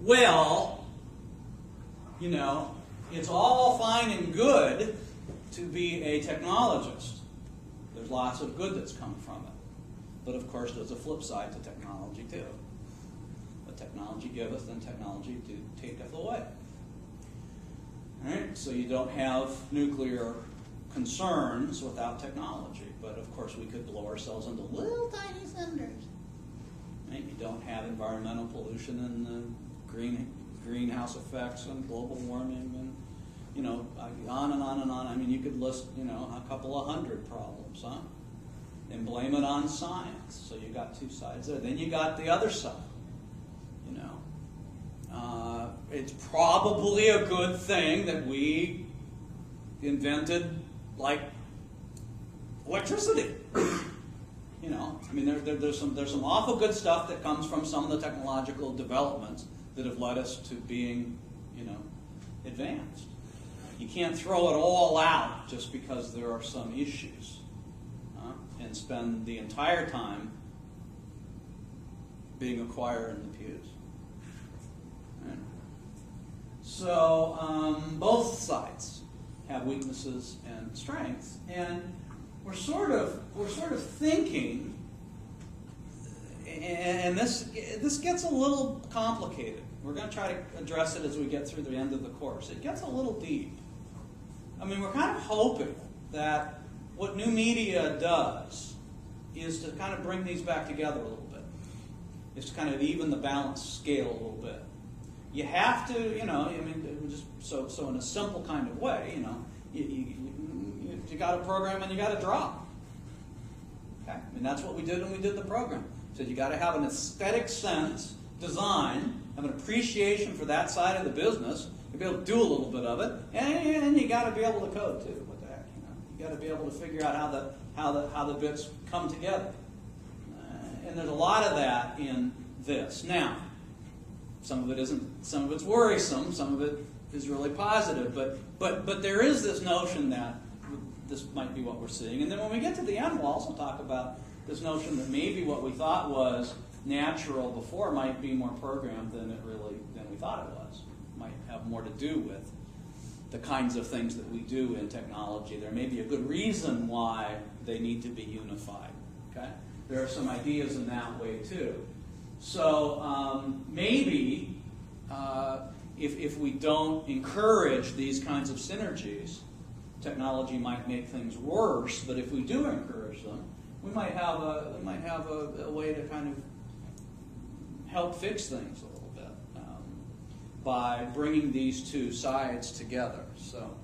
well, you know, it's all fine and good to be a technologist. There's lots of good that's come from it. But of course, there's a flip side to technology too. What technology giveth, and technology taketh away. All right? So you don't have nuclear concerns without technology. But of course, we could blow ourselves into little tiny cinders. Right? You don't have environmental pollution and the greenhouse effects and global warming and, you know, on and on and on. I mean, you could list, you know, a couple of hundred problems, huh? And blame it on science. So you got two sides there. Then you got the other side. You know, it's probably a good thing that we invented, like, electricity. You know, I mean, there's some awful good stuff that comes from some of the technological developments that have led us to being, you know, advanced. You can't throw it all out just because there are some issues, and spend the entire time being a choir in the pews. Right? So both sides have weaknesses and strengths, and we're sort of thinking, and this gets a little complicated. We're going to try to address it as we get through the end of the course. It gets a little deep. I mean, we're kind of hoping that what new media does is to kind of bring these back together a little bit. Is to kind of even the balance scale a little bit. You have to, you know, I mean, just so in a simple kind of way, you know, you got a program and you got a drop. Okay? I mean, that's what we did when we did the program. So you got to have an aesthetic sense, design, have an appreciation for that side of the business, and be able to do a little bit of it, and you got to be able to code too. What the heck, you know? You got to be able to figure out how the bits come together. And there's a lot of that in this. Now, some of it's worrisome, some of it is really positive, but there is this notion that this might be what we're seeing. And then when we get to the end, we'll also talk about this notion that maybe what we thought was natural before might be more programmed than we thought it was. Might have more to do with the kinds of things that we do in technology. There may be a good reason why they need to be unified. Okay? There are some ideas in that way too. So maybe if we don't encourage these kinds of synergies, technology might make things worse. But if we do encourage them, we might have a way to kind of help fix things a little bit by bringing these two sides together. So.